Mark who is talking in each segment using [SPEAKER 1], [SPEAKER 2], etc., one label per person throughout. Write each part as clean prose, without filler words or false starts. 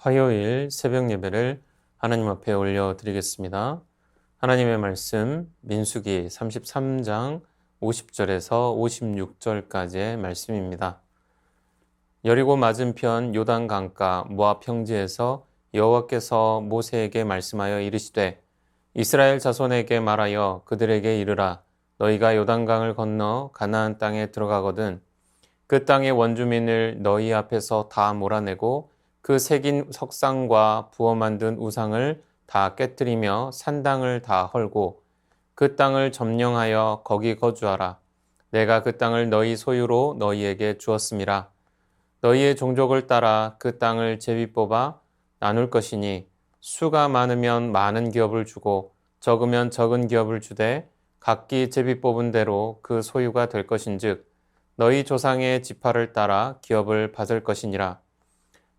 [SPEAKER 1] 화요일 새벽 예배를 하나님 앞에 올려드리겠습니다. 하나님의 말씀 민수기 33장 50절에서 56절까지의 말씀입니다. 여리고 맞은편 요단 강가 모압 평지에서 여호와께서 모세에게 말씀하여 이르시되 이스라엘 자손에게 말하여 그들에게 이르라 너희가 요단강을 건너 가나안 땅에 들어가거든 그 땅의 원주민을 너희 앞에서 다 몰아내고 그 새긴 석상과 부어 만든 우상을 다 깨뜨리며 산당을 다 헐고 그 땅을 점령하여 거기 거주하라. 내가 그 땅을 너희 소유로 너희에게 주었음이라. 너희의 종족을 따라 그 땅을 제비 뽑아 나눌 것이니 수가 많으면 많은 기업을 주고 적으면 적은 기업을 주되 각기 제비 뽑은 대로 그 소유가 될 것인즉 너희 조상의 지파를 따라 기업을 받을 것이니라.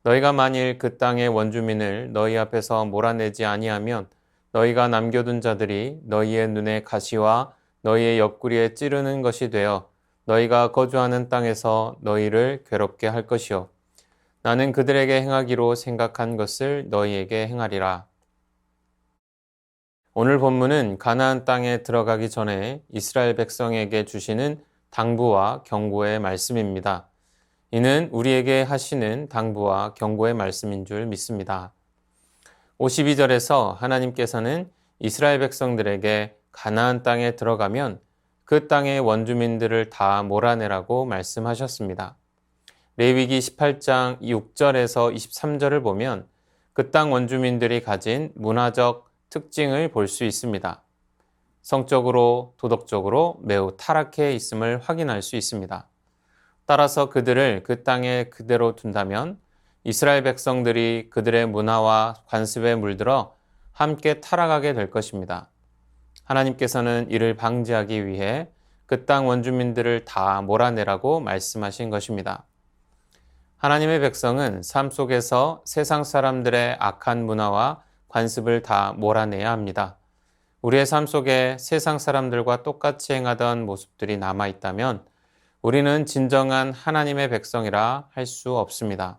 [SPEAKER 1] 너희가 만일 그 땅의 원주민을 너희 앞에서 몰아내지 아니하면 너희가 남겨둔 자들이 너희의 눈에 가시와 너희의 옆구리에 찌르는 것이 되어 너희가 거주하는 땅에서 너희를 괴롭게 할 것이요. 나는 그들에게 행하기로 생각한 것을 너희에게 행하리라. 오늘 본문은 가나안 땅에 들어가기 전에 이스라엘 백성에게 주시는 당부와 경고의 말씀입니다. 이는 우리에게 하시는 당부와 경고의 말씀인 줄 믿습니다. 52절에서 하나님께서는 이스라엘 백성들에게 가나안 땅에 들어가면 그 땅의 원주민들을 다 몰아내라고 말씀하셨습니다. 레위기 18장 6절에서 23절을 보면 그 땅 원주민들이 가진 문화적 특징을 볼 수 있습니다. 성적으로, 도덕적으로 매우 타락해 있음을 확인할 수 있습니다. 따라서 그들을 그 땅에 그대로 둔다면 이스라엘 백성들이 그들의 문화와 관습에 물들어 함께 타락하게 될 것입니다. 하나님께서는 이를 방지하기 위해 그 땅 원주민들을 다 몰아내라고 말씀하신 것입니다. 하나님의 백성은 삶 속에서 세상 사람들의 악한 문화와 관습을 다 몰아내야 합니다. 우리의 삶 속에 세상 사람들과 똑같이 행하던 모습들이 남아있다면 우리는 진정한 하나님의 백성이라 할 수 없습니다.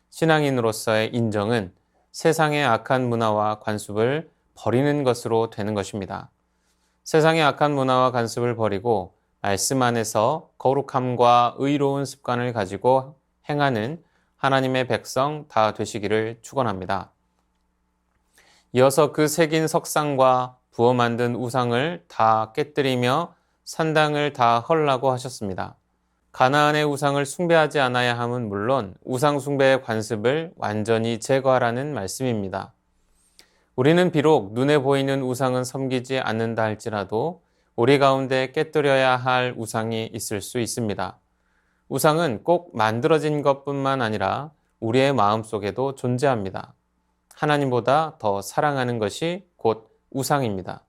[SPEAKER 1] 신앙인으로서의 인정은 세상의 악한 문화와 관습을 버리는 것으로 되는 것입니다. 세상의 악한 문화와 관습을 버리고 말씀 안에서 거룩함과 의로운 습관을 가지고 행하는 하나님의 백성 다 되시기를 축원합니다. 이어서 그 새긴 석상과 부어 만든 우상을 다 깨뜨리며 산당을 다 헐라고 하셨습니다. 가나안의 우상을 숭배하지 않아야 함은 물론 우상 숭배의 관습을 완전히 제거하라는 말씀입니다. 우리는 비록 눈에 보이는 우상은 섬기지 않는다 할지라도 우리 가운데 깨뜨려야 할 우상이 있을 수 있습니다. 우상은 꼭 만들어진 것뿐만 아니라 우리의 마음속에도 존재합니다. 하나님보다 더 사랑하는 것이 곧 우상입니다.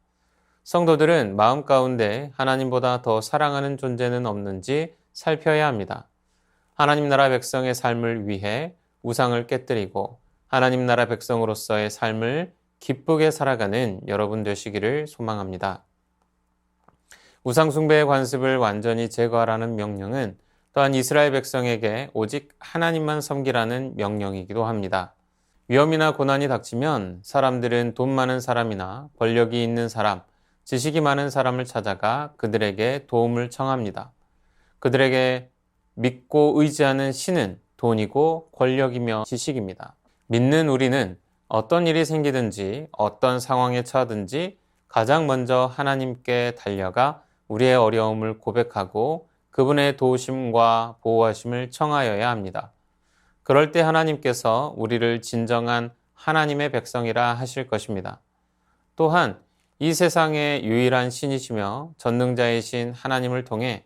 [SPEAKER 1] 성도들은 마음 가운데 하나님보다 더 사랑하는 존재는 없는지 살펴야 합니다. 하나님 나라 백성의 삶을 위해 우상을 깨뜨리고 하나님 나라 백성으로서의 삶을 기쁘게 살아가는 여러분 되시기를 소망합니다. 우상 숭배의 관습을 완전히 제거하라는 명령은 또한 이스라엘 백성에게 오직 하나님만 섬기라는 명령이기도 합니다. 위험이나 고난이 닥치면 사람들은 돈 많은 사람이나 권력이 있는 사람, 지식이 많은 사람을 찾아가 그들에게 도움을 청합니다. 그들에게 믿고 의지하는 신은 돈이고 권력이며 지식입니다. 믿는 우리는 어떤 일이 생기든지 어떤 상황에 처하든지 가장 먼저 하나님께 달려가 우리의 어려움을 고백하고 그분의 도우심과 보호하심을 청하여야 합니다. 그럴 때 하나님께서 우리를 진정한 하나님의 백성이라 하실 것입니다. 또한 이 세상의 유일한 신이시며 전능자이신 하나님을 통해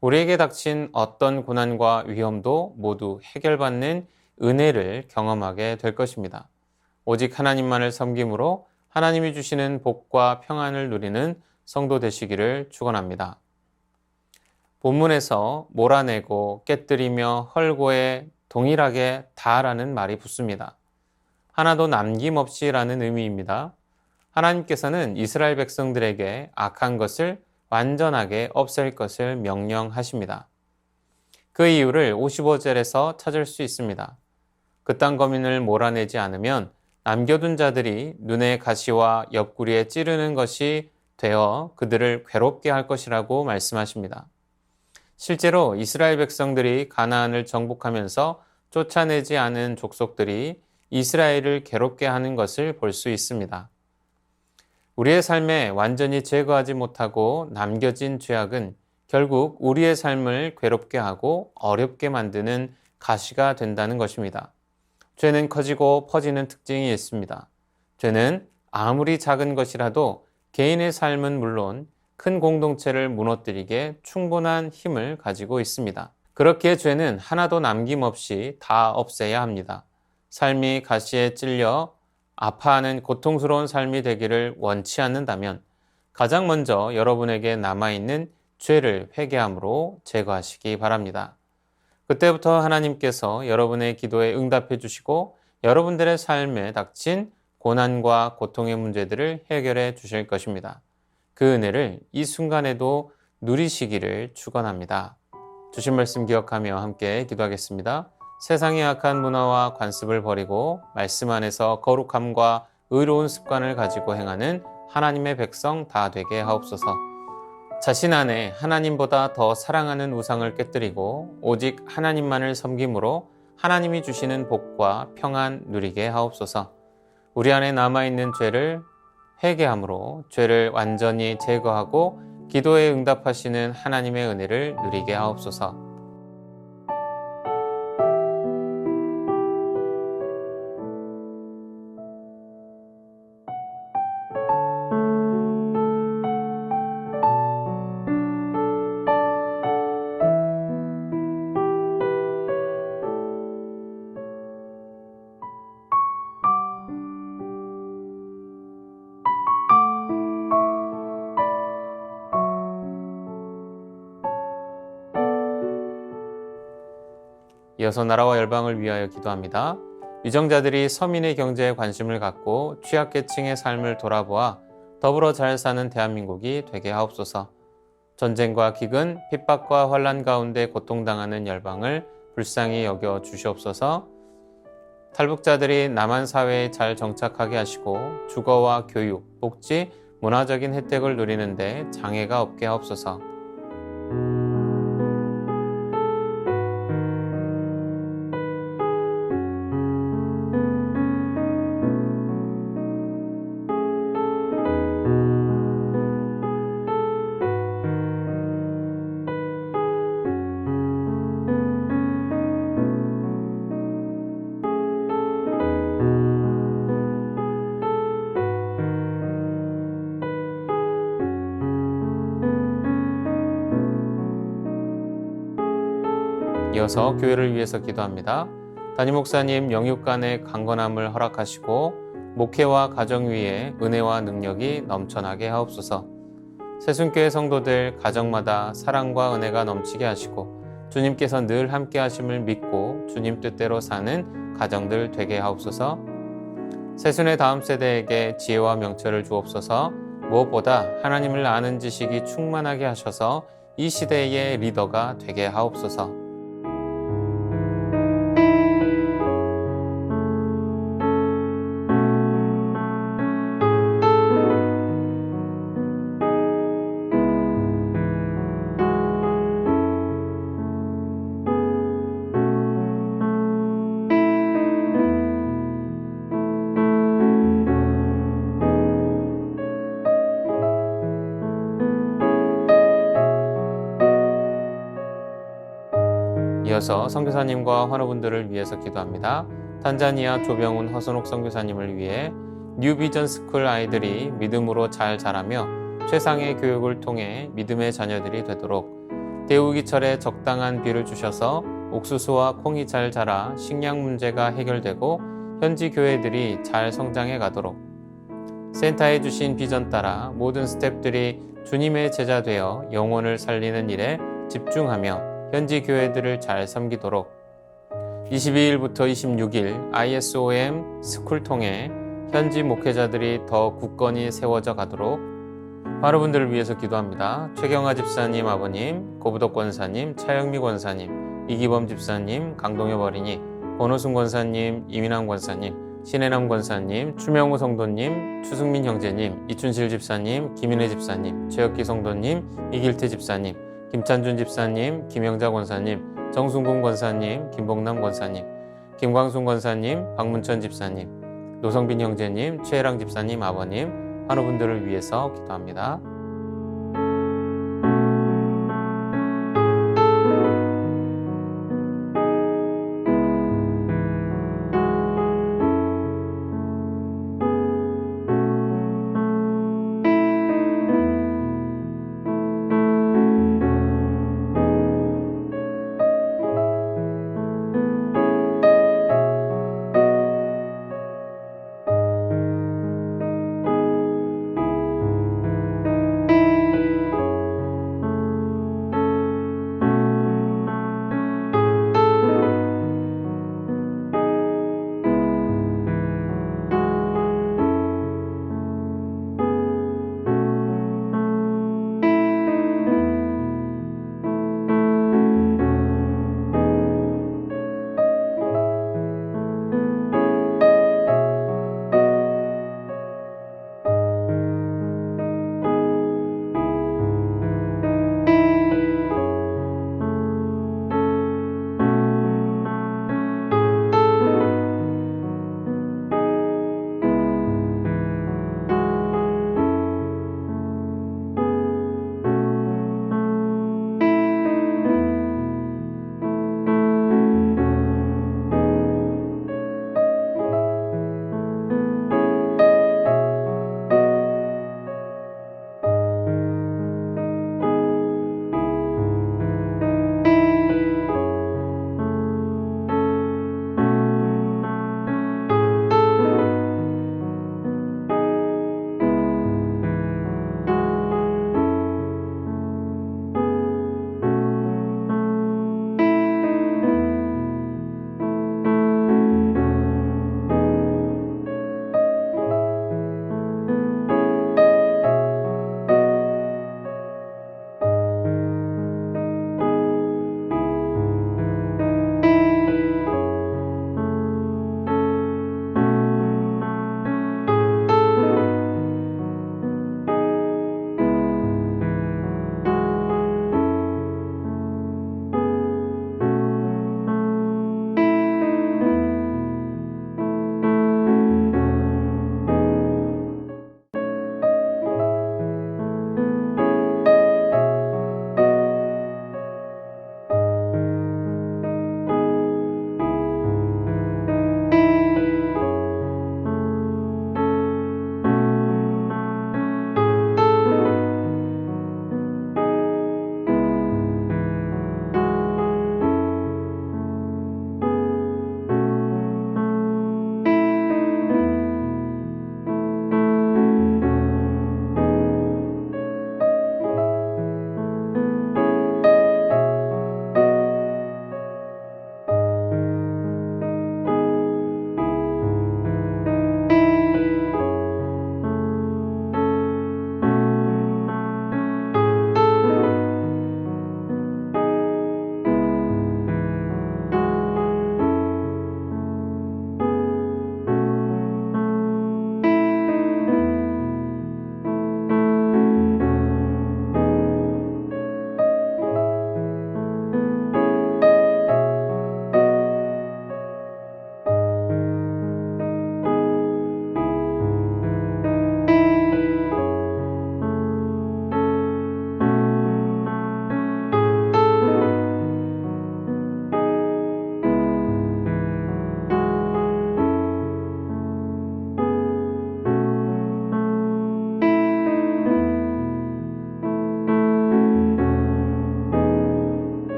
[SPEAKER 1] 우리에게 닥친 어떤 고난과 위험도 모두 해결받는 은혜를 경험하게 될 것입니다. 오직 하나님만을 섬김으로 하나님이 주시는 복과 평안을 누리는 성도 되시기를 축원합니다. 본문에서 몰아내고 깨뜨리며 헐고에 동일하게 다라는 말이 붙습니다. 하나도 남김없이라는 의미입니다. 하나님께서는 이스라엘 백성들에게 악한 것을 완전하게 없앨 것을 명령하십니다. 그 이유를 55절에서 찾을 수 있습니다. 그땅 거민을 몰아내지 않으면 남겨둔 자들이 눈의 가시와 옆구리에 찌르는 것이 되어 그들을 괴롭게 할 것이라고 말씀하십니다. 실제로 이스라엘 백성들이 가나안을 정복하면서 쫓아내지 않은 족속들이 이스라엘을 괴롭게 하는 것을 볼 수 있습니다. 우리의 삶에 완전히 제거하지 못하고 남겨진 죄악은 결국 우리의 삶을 괴롭게 하고 어렵게 만드는 가시가 된다는 것입니다. 죄는 커지고 퍼지는 특징이 있습니다. 죄는 아무리 작은 것이라도 개인의 삶은 물론 큰 공동체를 무너뜨리게 충분한 힘을 가지고 있습니다. 그렇기에 죄는 하나도 남김없이 다 없애야 합니다. 삶이 가시에 찔려 아파하는 고통스러운 삶이 되기를 원치 않는다면 가장 먼저 여러분에게 남아있는 죄를 회개함으로 제거하시기 바랍니다. 그때부터 하나님께서 여러분의 기도에 응답해 주시고 여러분들의 삶에 닥친 고난과 고통의 문제들을 해결해 주실 것입니다. 그 은혜를 이 순간에도 누리시기를 축원합니다. 주신 말씀 기억하며 함께 기도하겠습니다. 세상의 악한 문화와 관습을 버리고 말씀 안에서 거룩함과 의로운 습관을 가지고 행하는 하나님의 백성 다 되게 하옵소서. 자신 안에 하나님보다 더 사랑하는 우상을 깨뜨리고 오직 하나님만을 섬김으로 하나님이 주시는 복과 평안 누리게 하옵소서. 우리 안에 남아있는 죄를 회개함으로 죄를 완전히 제거하고 기도에 응답하시는 하나님의 은혜를 누리게 하옵소서. 이어서 나라와 열방을 위하여 기도합니다. 위정자들이 서민의 경제에 관심을 갖고 취약계층의 삶을 돌아보아 더불어 잘 사는 대한민국이 되게 하옵소서. 전쟁과 기근, 핍박과 환난 가운데 고통당하는 열방을 불쌍히 여겨 주시옵소서. 탈북자들이 남한 사회에 잘 정착하게 하시고 주거와 교육, 복지, 문화적인 혜택을 누리는데 장애가 없게 하옵소서. 이어서 교회를 위해서 기도합니다. 담임 목사님 영육간의 강건함을 허락하시고 목회와 가정 위에 은혜와 능력이 넘쳐나게 하옵소서. 새순교회 성도들 가정마다 사랑과 은혜가 넘치게 하시고 주님께서 늘 함께 하심을 믿고 주님 뜻대로 사는 가정들 되게 하옵소서. 새순의 다음 세대에게 지혜와 명철을 주옵소서. 무엇보다 하나님을 아는 지식이 충만하게 하셔서 이 시대의 리더가 되게 하옵소서. 이어서 선교사님과 환우분들을 위해서 기도합니다. 탄자니아 조병훈 허선옥 선교사님을 위해 뉴비전 스쿨 아이들이 믿음으로 잘 자라며 최상의 교육을 통해 믿음의 자녀들이 되도록 대우기철에 적당한 비를 주셔서 옥수수와 콩이 잘 자라 식량 문제가 해결되고 현지 교회들이 잘 성장해 가도록 센터에 주신 비전 따라 모든 스태프들이 주님의 제자 되어 영혼을 살리는 일에 집중하며 현지 교회들을 잘 섬기도록 22일부터 26일 ISOM 스쿨 통해 현지 목회자들이 더 굳건히 세워져 가도록 환우분들을 위해서 기도합니다. 최경아 집사님 아버님, 고부덕 권사님, 차영미 권사님, 이기범 집사님, 강동엽 어린이, 권호순 권사님, 이민환 권사님, 신혜남 권사님, 추명우 성도님, 추승민 형제님, 이춘실 집사님, 김인혜 집사님, 최혁기 성도님, 이길태 집사님, 김찬준 집사님, 김영자 권사님, 정순금 권사님, 김복남 권사님, 김광순 권사님, 박문천 집사님, 노성빈 형제님, 최혜랑 집사님 아버님, 환우분들을 위해서 기도합니다.